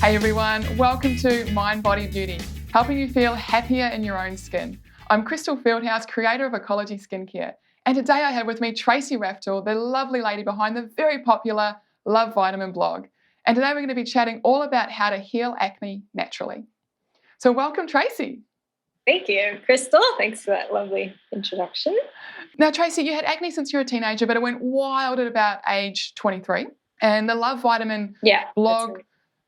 Hey everyone, welcome to Mind Body Beauty, helping you feel happier in your own skin. I'm Crystal Fieldhouse, creator of Ecology Skincare, and today I have with me Tracy Raftl, the lovely lady behind the very popular Love Vitamin blog. And today we're going to be chatting all about how to heal acne naturally. So welcome, Tracy. Thank you, Crystal. Thanks for that lovely introduction. Now, Tracy, you had acne since you were a teenager, but it went wild at about age 23. And the Love Vitamin blog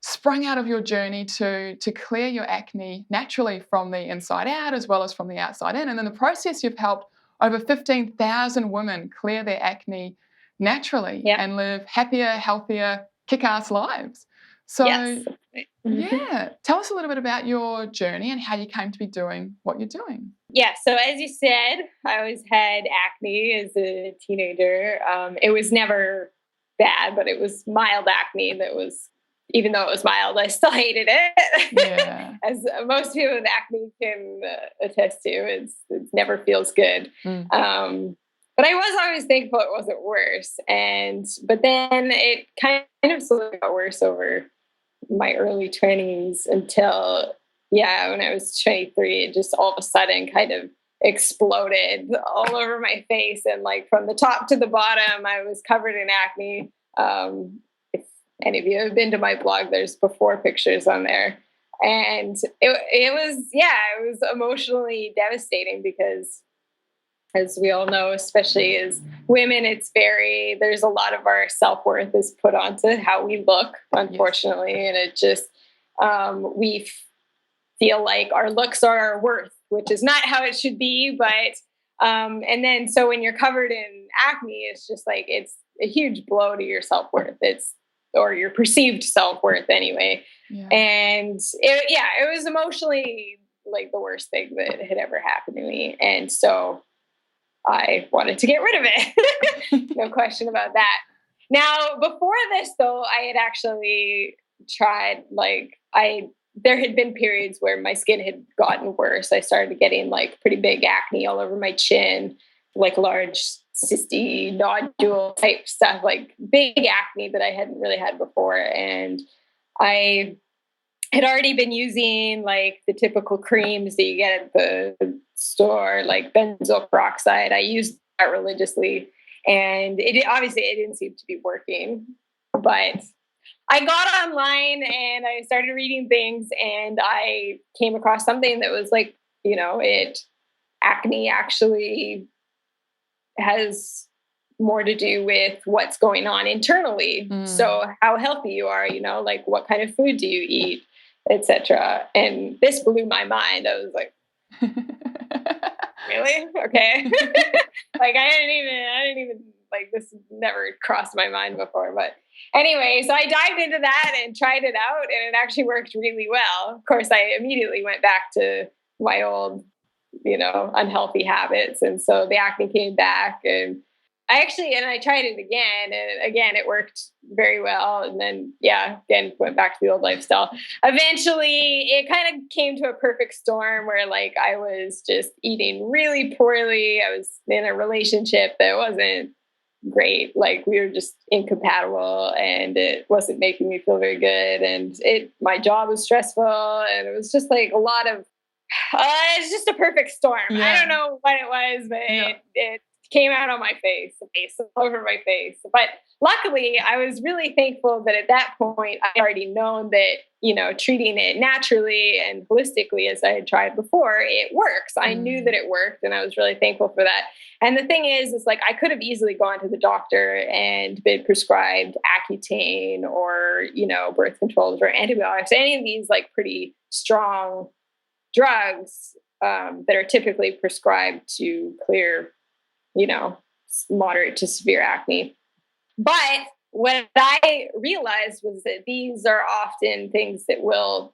sprung out of your journey to clear your acne naturally from the inside out as well as from the outside in. And in the process, you've helped over 15,000 women clear their acne naturally and live happier, healthier, kick-ass lives. So, tell us a little bit about your journey and how you came to be doing what you're doing. Yeah, so as you said, I always had acne as a teenager. It was never bad, but it was mild acne that was, even though it was mild, I still hated it. Yeah. As most people with acne can attest to, it never feels good. But I was always thankful it wasn't worse. But then it kind of slowly got worse over my early 20s until, when I was 23, it just all of a sudden kind of exploded all over my face. And like from the top to the bottom, I was covered in acne. If any of you have been to my blog, there's before pictures on there. And it was emotionally devastating because, as we all know, especially as women, there's a lot of our self-worth is put onto how we look, unfortunately. Yes. And it just, we feel like our looks are our worth, which is not how it should be. But, and then, so when you're covered in acne, it's just like, it's a huge blow to your self-worth. Or your perceived self-worth anyway. Yeah. And it was emotionally like the worst thing that had ever happened to me. And so I wanted to get rid of it. No question about that. Now, before this though, I had actually tried, there had been periods where my skin had gotten worse. I started getting like pretty big acne all over my chin, like large cysty nodule type stuff, like big acne that I hadn't really had before. And I had already been using like the typical creams that you get at the store, like benzoyl peroxide. I used that religiously, and it didn't seem to be working. But I got online and I started reading things, and I came across something that was like, acne actually has more to do with what's going on internally. So how healthy you are, like what kind of food do you eat, etc. And this blew my mind. I was like, really? Okay. Like I didn't even like, this never crossed my mind before. But anyway, so I dived into that and tried it out, and it actually worked really well. Of course, I immediately went back to my old unhealthy habits. And so the acne came back, and I tried it again, and again, it worked very well. And then, again, went back to the old lifestyle. Eventually it kind of came to a perfect storm where like I was just eating really poorly. I was in a relationship that wasn't great. Like we were just incompatible, and it wasn't making me feel very good. And my job was stressful, and it was just like a lot of, it's just a perfect storm. Yeah. I don't know what it was, but it came out on my face, all over my face. But luckily, I was really thankful that at that point, I already known that, treating it naturally and holistically as I had tried before, it works. I knew that it worked, and I was really thankful for that. And the thing is like I could have easily gone to the doctor and been prescribed Accutane or, birth controls or antibiotics, any of these like pretty strong drugs that are typically prescribed to clear, moderate to severe acne. But what I realized was that these are often things that will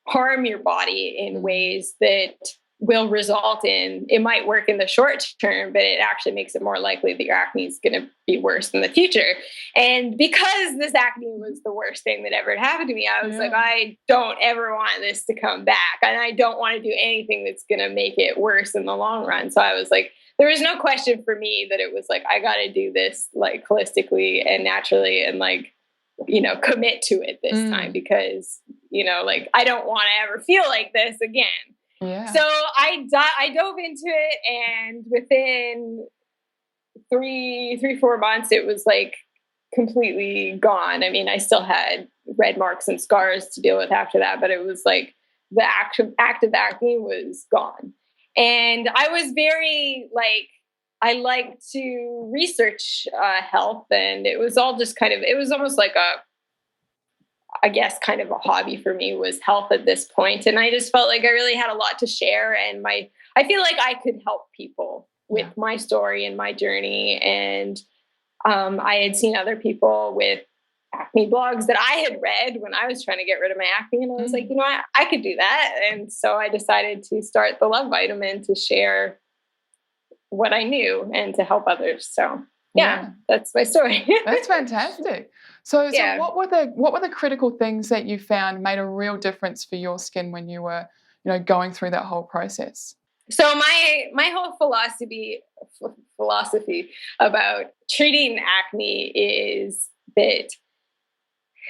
harm your body in ways that will result in, it might work in the short term, but it actually makes it more likely that your acne is going to be worse in the future. And because this acne was the worst thing that ever happened to me, I was like, I don't ever want this to come back. And I don't want to do anything that's going to make it worse in the long run. So I was like, there was no question for me that it was like, I got to do this like holistically and naturally and like commit to it this time because, like, I don't want to ever feel like this again. Yeah. So I dove into it, and within 4 months, it was like completely gone. I mean, I still had red marks and scars to deal with after that, but it was like the active acne was gone. And I was very I like to research health, and it was all just it was almost like kind of a hobby for me was health at this point. And I just felt like I really had a lot to share, and I feel like I could help people with my story and my journey. And I had seen other people with acne blogs that I had read when I was trying to get rid of my acne. And I was like, I could do that. And so I decided to start the Love Vitamin to share what I knew and to help others. So that's my story. That's fantastic. So what were the critical things that you found made a real difference for your skin when you were, going through that whole process? So my whole philosophy about treating acne is that,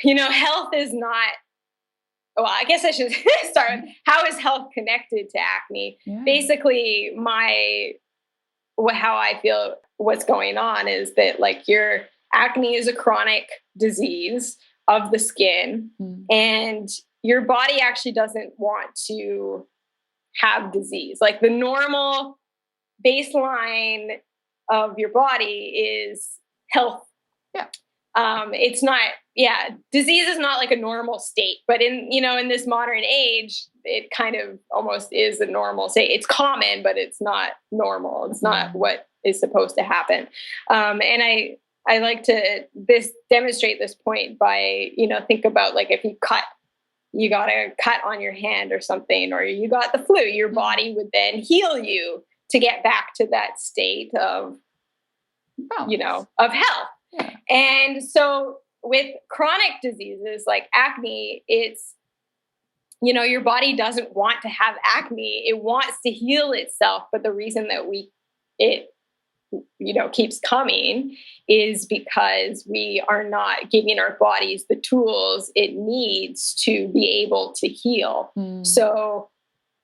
health is not, well, I guess I should start with how is health connected to acne? Yeah. Basically, how I feel what's going on is that, like, your acne is a chronic disease of the skin, and your body actually doesn't want to have disease. Like, the normal baseline of your body is health. Yeah. It's not, disease is not like a normal state, but in this modern age, it kind of almost is a normal state. It's common, but it's not normal. It's not what is supposed to happen. And I like to demonstrate this point by, think about, like, if you got a cut on your hand or something, or you got the flu, your body would then heal you to get back to that state of, of health. Yeah. And so with chronic diseases like acne, it's, your body doesn't want to have acne. It wants to heal itself. But the reason that it keeps coming is because we are not giving our bodies the tools it needs to be able to heal. So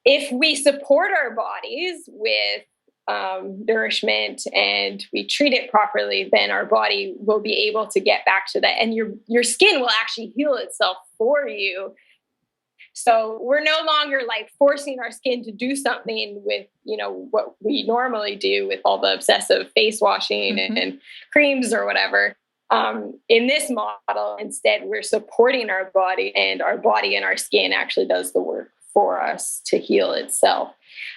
if we support our bodies with nourishment and we treat it properly, then our body will be able to get back to that, and your skin will actually heal itself for you. So we're no longer like forcing our skin to do something with, what we normally do with all the obsessive face washing and creams or whatever. In this model, instead, we're supporting our body, and our skin actually does the work for us to heal itself.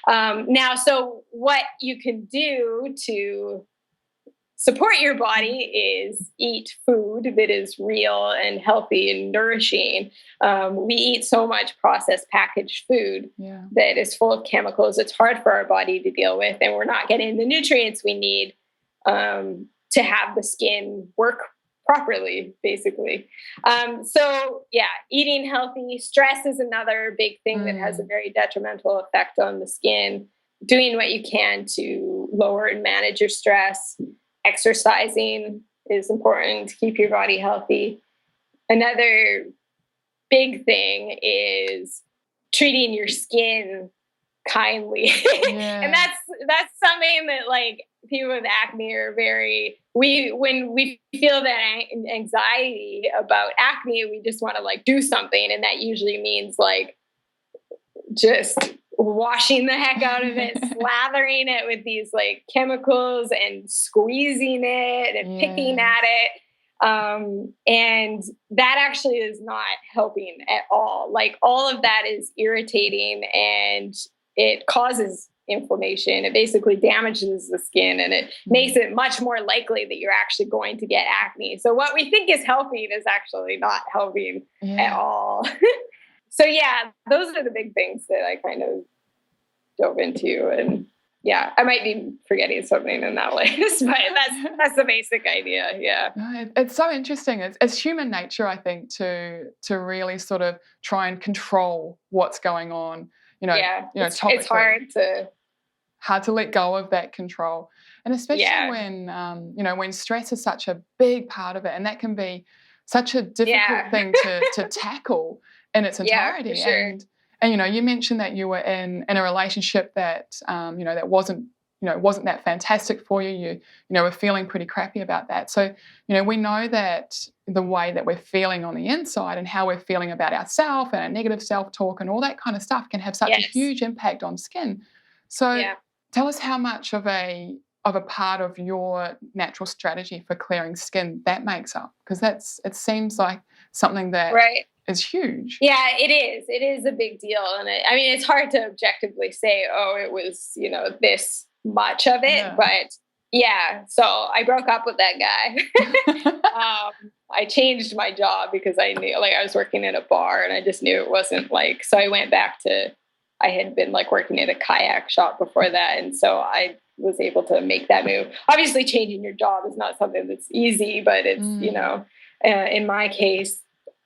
Now, so what you can do to support your body is eat food that is real and healthy and nourishing. We eat so much processed packaged food that is full of chemicals. It's hard for our body to deal with, and we're not getting the nutrients we need to have the skin work properly, basically. So eating healthy. Stress is another big thing that has a very detrimental effect on the skin. Doing what you can to lower and manage your stress. Exercising is important to keep your body healthy. Another big thing is treating your skin kindly. And that's something that, like, people with acne are when we feel that anxiety about acne, we just want to, like, do something. And that usually means, like, just washing the heck out of it, slathering it with these, like, chemicals and squeezing it and picking at it. And that actually is not helping at all. Like, all of that is irritating, and it causes inflammation. It basically damages the skin, and it makes it much more likely that you're actually going to get acne. So what we think is helping is actually not helping at all. So those are the big things that I kind of dove into. And I might be forgetting something in that list, but that's the basic idea. Yeah. It's so interesting. It's human nature, I think, to really sort of try and control what's going on. It's hard to let go of that control. And especially when stress is such a big part of it, and that can be such a difficult thing to tackle in its entirety. Yeah, for sure. And you mentioned that you were in a relationship that that wasn't that fantastic for you. You were feeling pretty crappy about that. So we know that the way that we're feeling on the inside and how we're feeling about ourselves and our negative self-talk and all that kind of stuff can have such a huge impact on skin. So tell us how much of a part of your natural strategy for clearing skin that makes up, because it seems like something that is huge. Yeah, it is. It is a big deal. And it's hard to objectively say, oh, it was, this much of it. But so I broke up with that guy. I changed my job because I knew, I was working at a bar and I just knew it wasn't so I went back to, I had been working at a kayak shop before that. And so I was able to make that move. Obviously changing your job is not something that's easy, but it's, in my case,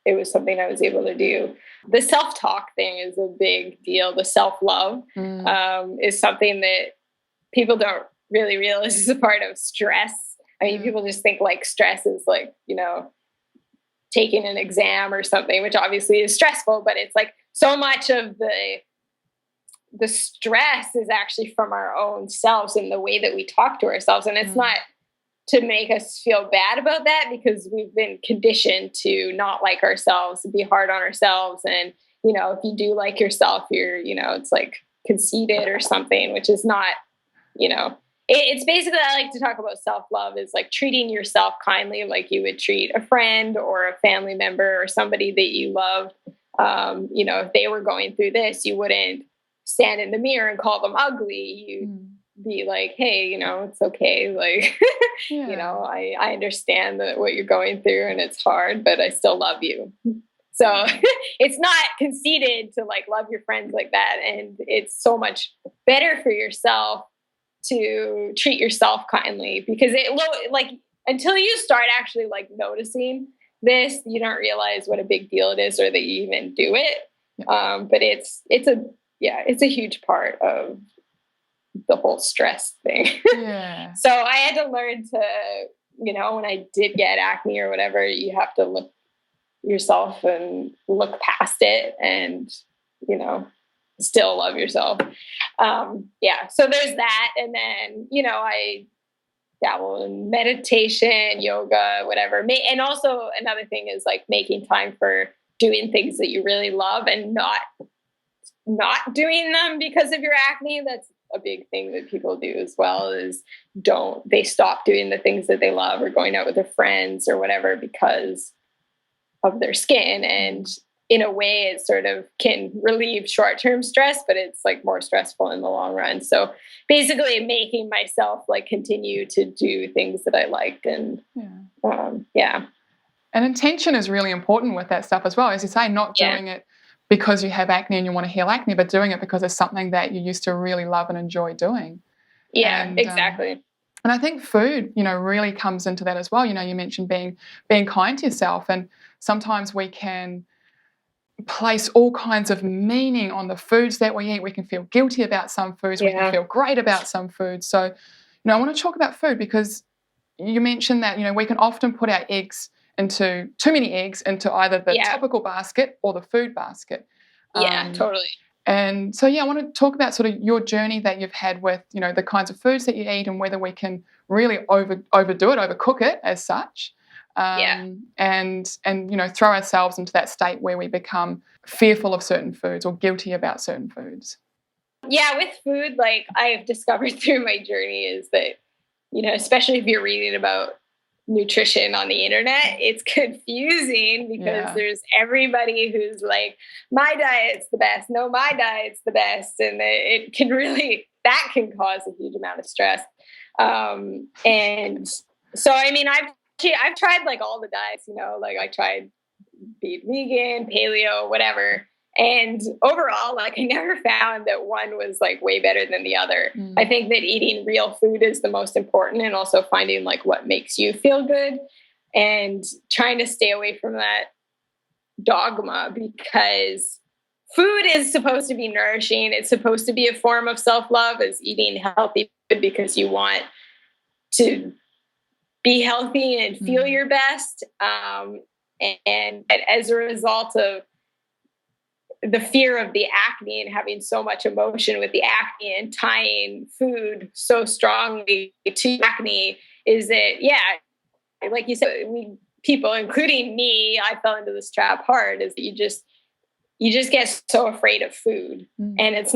it was something I was able to do. The self-talk thing is a big deal. The self-love is something that people don't really realize is a part of stress. People just think stress is taking an exam or something, which obviously is stressful, but it's so much of the stress is actually from our own selves and the way that we talk to ourselves. And it's not to make us feel bad about that, because we've been conditioned to not like ourselves, be hard on ourselves. And, if you do like yourself, you're, it's conceited or something, which is not, it's basically, I like to talk about self-love is treating yourself kindly, like you would treat a friend or a family member or somebody that you love. If they were going through this, you wouldn't stand in the mirror and call them ugly. You'd be like, hey, it's okay. I understand what you're going through and it's hard, but I still love you. So it's not conceited to love your friends like that. And it's so much better for yourself to treat yourself kindly, because until you start actually noticing this, you don't realize what a big deal it is or that you even do it. But it's a huge part of the whole stress thing. So I had to learn to, when I did get acne or whatever, you have to look yourself and look past it and, still love yourself. So there's that. And then, I dabble in meditation, yoga, whatever. And also another thing is making time for doing things that you really love and not doing them because of your acne. That's a big thing that people do as well, is they stop doing the things that they love or going out with their friends or whatever because of their skin. And in a way it sort of can relieve short-term stress, but it's more stressful in the long run. So basically making myself continue to do things that I liked. And and intention is really important with that stuff as well. As you say, not doing it because you have acne and you want to heal acne, but doing it because it's something that you used to really love and enjoy doing. Yeah, exactly. And I think food, really comes into that as well. You mentioned being kind to yourself, and sometimes we can place all kinds of meaning on the foods that we eat. We can feel guilty about some foods. We can feel great about some foods. So, I want to talk about food, because you mentioned that, we can often put our too many eggs into either the topical basket or the food basket. Totally. And so, I want to talk about sort of your journey that you've had with, the kinds of foods that you eat and whether we can really overcook it as such. And throw ourselves into that state where we become fearful of certain foods or guilty about certain foods. Yeah, with food, I've discovered through my journey is that, especially if you're reading about nutrition on the internet, it's confusing because there's everybody who's my diet's the best. No, my diet's the best. And it can that can cause a huge amount of stress. And so, I've tried all the diets, I tried being vegan, paleo, whatever. And overall, I never found that one was way better than the other. I think that eating real food is the most important, and also finding what makes you feel good and trying to stay away from that dogma, because food is supposed to be nourishing. It's supposed to be a form of self-love, is eating healthy food because you want to be healthy and feel your best. And as a result of the fear of the acne and having so much emotion with the acne and tying food so strongly to acne, is that, like you said, people, including me, I fell into this trap hard, is that you just get so afraid of food, and it's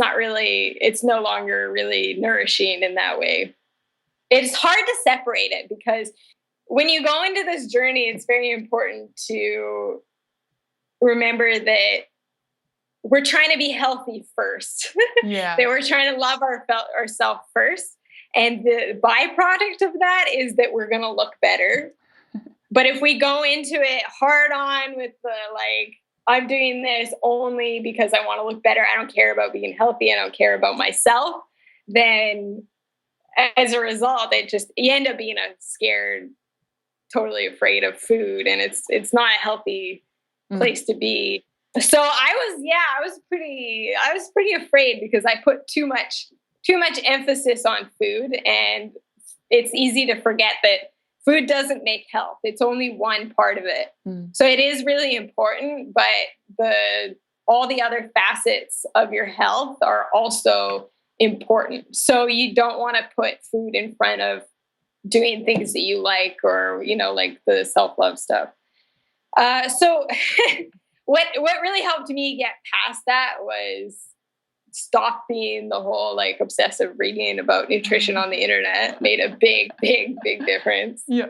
no longer really nourishing in that way. It's hard to separate it, because when you go into this journey, it's very important to remember that we're trying to be healthy first. That we're trying to love ourselves first. And the byproduct of that is that we're going to look better. But if we go into it hard on with the, like, I'm doing this only because I want to look better, I don't care about being healthy, I don't care about myself, then as a result, you end up being a scared, totally afraid of food. And it's not a healthy place to be. So I was pretty afraid, because I put too much emphasis on food, and it's easy to forget that food doesn't make health. It's only one part of it. So it is really important, but all the other facets of your health are also important. So you don't want to put food in front of doing things that you like, or, like the self-love stuff. So what really helped me get past that was stop being the whole, like, obsessive reading about nutrition on the internet. Made a big, big, big difference. Yeah.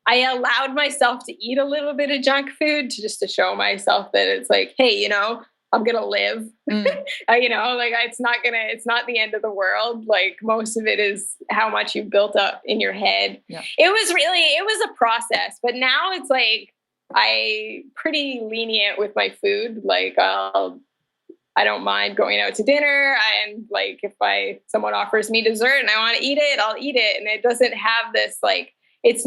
I allowed myself to eat a little bit of junk food to show myself that it's like, hey, I'm going to live. It's not the end of the world. Like, most of it is how much you've built up in your head. Yeah. It was a process, but now it's like, I pretty lenient with my food. Like, I don't mind going out to dinner, and, like, if someone offers me dessert and I want to eat it, I'll eat it. And it doesn't have this, like, it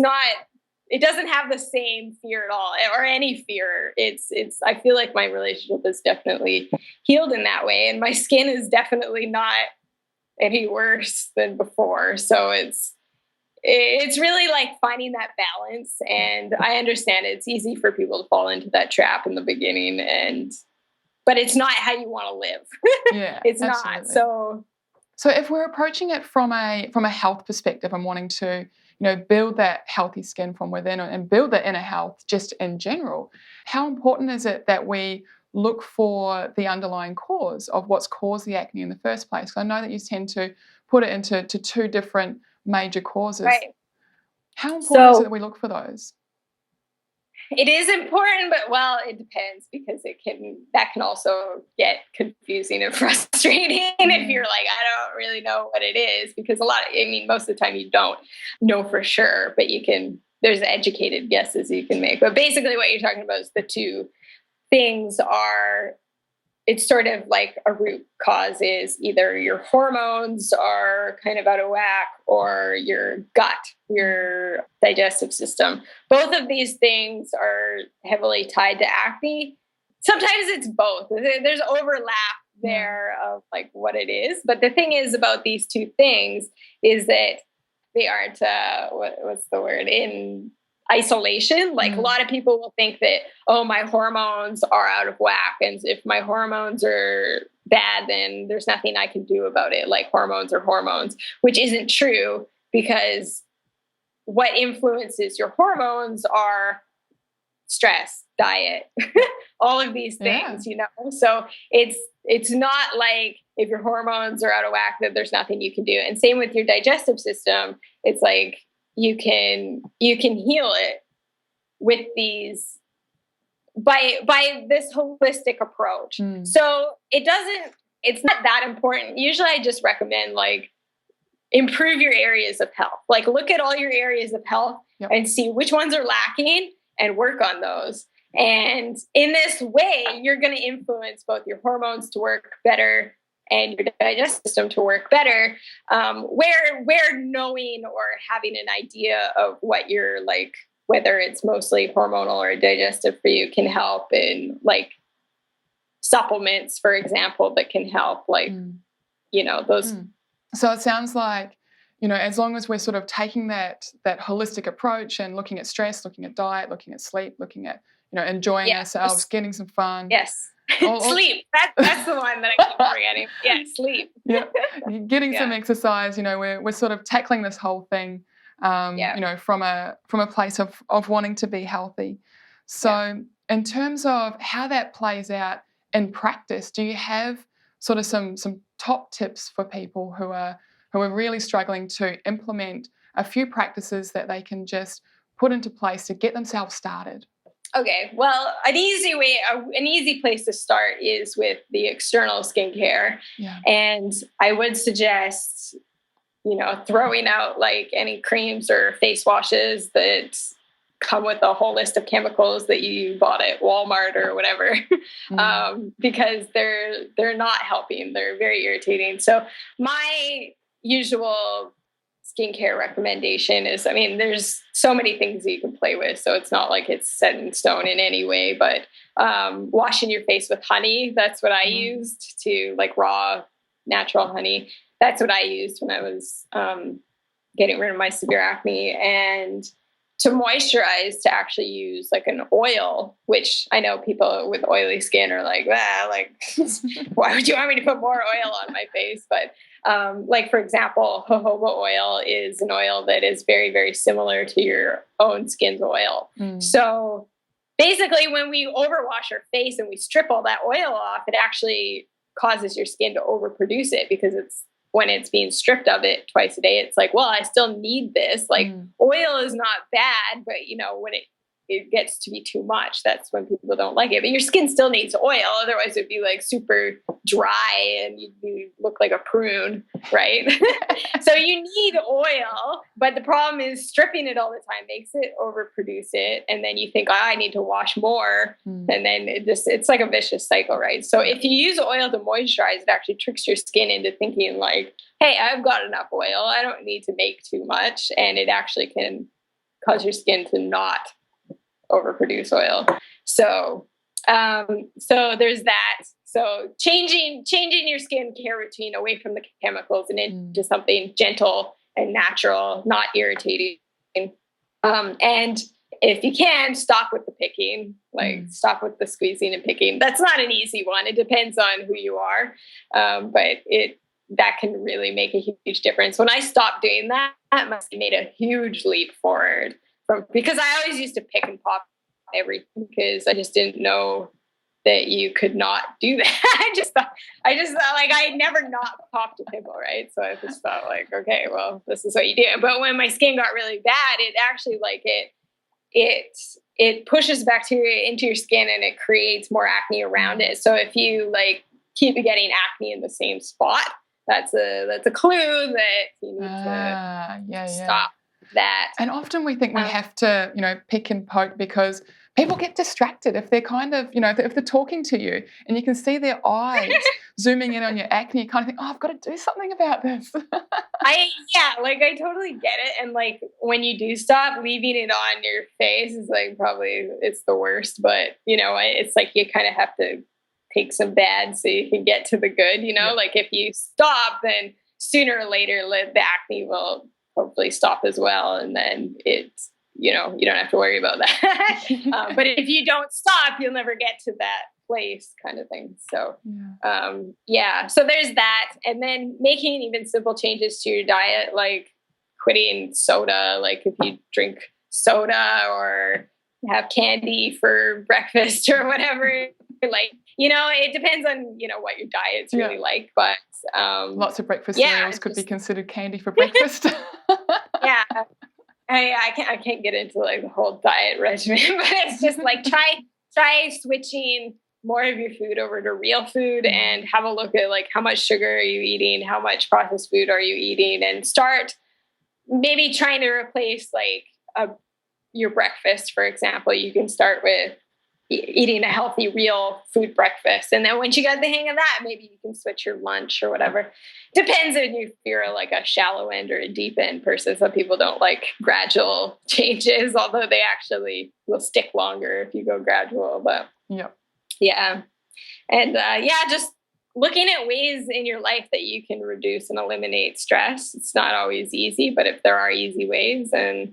doesn't have the same fear at all, or any fear. I feel like my relationship is definitely healed in that way, and my skin is definitely not any worse than before. So it's really, like, finding that balance. And I understand it's easy for people to fall into that trap in the beginning, but it's not how you want to live. Yeah, it's absolutely not. So if we're approaching it from a health perspective and wanting to, build that healthy skin from within and build that inner health just in general, how important is it that we look for the underlying cause of what's caused the acne in the first place? Because I know that you tend to put it into two different major causes. Right. How important is it that we look for those? It is important, but, well, it depends, because that can also get confusing and frustrating if you're like, I don't really know what it is, because most of the time you don't know for sure, but there's educated guesses you can make. But basically what you're talking about is the two things are, it's sort of like a root cause is either your hormones are kind of out of whack, or your gut, your digestive system. Both of these things are heavily tied to acne. Sometimes it's both. There's overlap there of, like, what it is. But the thing is about these two things is that they aren't, what's the word, in isolation. Like, a lot of people will think that, oh, my hormones are out of whack, and if my hormones are bad, then there's nothing I can do about it. Like, hormones are hormones, which isn't true, because what influences your hormones are stress, diet, all of these things, So it's not like if your hormones are out of whack that there's nothing you can do. And same with your digestive system. It's like, you can heal it with these by this holistic approach. So it's not that important. Usually I just recommend, like, improve your areas of health. Like, look at all your areas of health and see which ones are lacking and work on those. And in this way, you're going to influence both your hormones to work better and your digestive system to work better, where knowing or having an idea of what you're, like, whether it's mostly hormonal or digestive for you, can help in, like, supplements, for example, that can help, like, those. So it sounds like, as long as we're sort of taking that holistic approach and looking at stress, looking at diet, looking at sleep, looking at enjoying ourselves, getting some fun. Yes. Sleep. That's the one that I keep forgetting. Yeah, sleep. Yeah. Getting some exercise, we're sort of tackling this whole thing, from a place of wanting to be healthy. So in terms of how that plays out in practice, do you have sort of some top tips for people who are really struggling to implement a few practices that they can just put into place to get themselves started? Okay, well, an easy place to start is with the external skincare. Yeah. And I would suggest, throwing out like any creams or face washes that come with a whole list of chemicals that you bought at Walmart or whatever, because they're not helping. They're very irritating. So my usual skincare recommendation is, there's so many things that you can play with, so it's not like it's set in stone in any way, but washing your face with honey, that's what I used, to like raw natural honey. That's what I used when I was getting rid of my severe acne. And to moisturize, to actually use like an oil, which I know people with oily skin are like, why would you want me to put more oil on my face? But like, for example, jojoba oil is an oil that is very, very similar to your own skin's oil. So basically, when we overwash our face and we strip all that oil off, it actually causes your skin to overproduce it, because when it's being stripped of it twice a day, it's like, well, I still need this. Like oil is not bad, but when it gets to be too much, that's when people don't like it. But your skin still needs oil. Otherwise it'd be like super dry and you'd look like a prune, right? So you need oil, but the problem is stripping it all the time makes it overproduce it. And then you think, I need to wash more. And then it's like a vicious cycle, right? So if you use oil to moisturize, it actually tricks your skin into thinking like, hey, I've got enough oil. I don't need to make too much. And it actually can cause your skin to not overproduce oil. So there's that. So changing your skincare routine away from the chemicals and into something gentle and natural, not irritating. And if you can, stop with the picking, stop with the squeezing and picking. That's not an easy one. It depends on who you are. But that can really make a huge difference. When I stopped doing that, must have made a huge leap forward. Because I always used to pick and pop everything, because I just didn't know that you could not do that. I just thought like I had never not popped a pimple, right? So I just thought like, okay, well, this is what you do. But when my skin got really bad, it actually it pushes bacteria into your skin and it creates more acne around it. So if you keep getting acne in the same spot, that's a clue that you need to stop that. And often we think we have to, pick and poke, because people get distracted if they're kind of, if they're talking to you and you can see their eyes zooming in on your acne, you kind of think, I've got to do something about this. I totally get it. And when you do stop, leaving it on your face is probably it's the worst, but it's you kind of have to take some bad so you can get to the good, if you stop, then sooner or later the acne will hopefully stop as well. And then it's, you don't have to worry about that. But if you don't stop, you'll never get to that place, kind of thing. So, so there's that. And then making even simple changes to your diet, like quitting soda, if you drink soda or have candy for breakfast or whatever, it depends on, what your diet's really like, but, lots of breakfast cereals could be considered candy for breakfast. Yeah. I can't get into the whole diet regimen, but it's just try switching more of your food over to real food and have a look at how much sugar are you eating, how much processed food are you eating, and start maybe trying to replace your breakfast, for example. You can start with eating a healthy, real food breakfast. And then once you got the hang of that, maybe you can switch your lunch or whatever. Depends if you're a shallow end or a deep end person. Some people don't like gradual changes, although they actually will stick longer if you go gradual. But yeah. And just looking at ways in your life that you can reduce and eliminate stress. It's not always easy, but if there are easy ways, and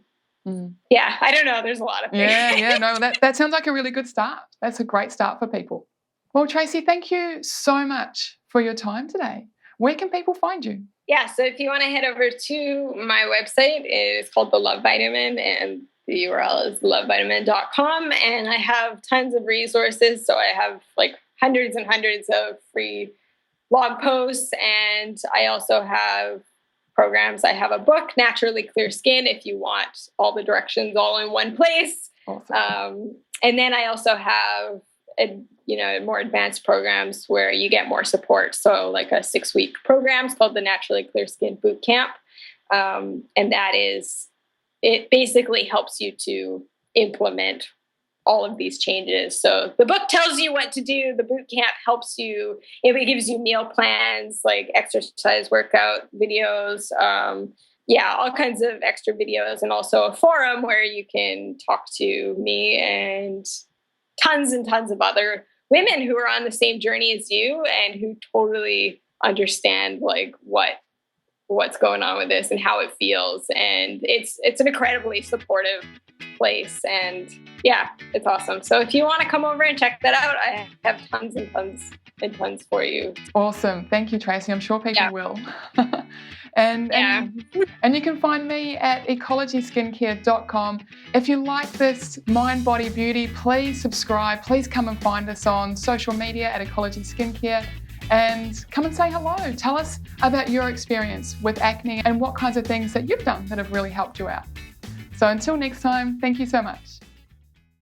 Yeah, I don't know. There's a lot of things. Yeah. No, that sounds like a really good start. That's a great start for people. Well, Tracy, thank you so much for your time today. Where can people find you? Yeah, so if you want to head over to my website, it's called The Love Vitamin, and the URL is lovevitamin.com. And I have tons of resources. So I have like hundreds and hundreds of free blog posts. And I also have programs. I have a book, Naturally Clear Skin, if you want all the directions all in one place. Awesome. And then I also have more advanced programs where you get more support. So like a 6-week program is called the Naturally Clear Skin Boot Camp. And it basically helps you to implement all of these changes. So the book tells you what to do. The boot camp helps you. It gives you meal plans, like exercise, workout videos, all kinds of extra videos, and also a forum where you can talk to me and tons of other women who are on the same journey as you and who totally understand like what's going on with this and how it feels. And it's an incredibly supportive place, and it's awesome. So if you want to come over and check that out, I have tons and tons and tons for you. Awesome. Thank you, Tracy. I'm sure people will. And you can find me at ecologyskincare.com. If you like this Mind Body Beauty, please subscribe. Please come and find us on social media at Ecology Skincare and come and say hello. Tell us about your experience with acne and what kinds of things that you've done that have really helped you out. So until next time, thank you so much.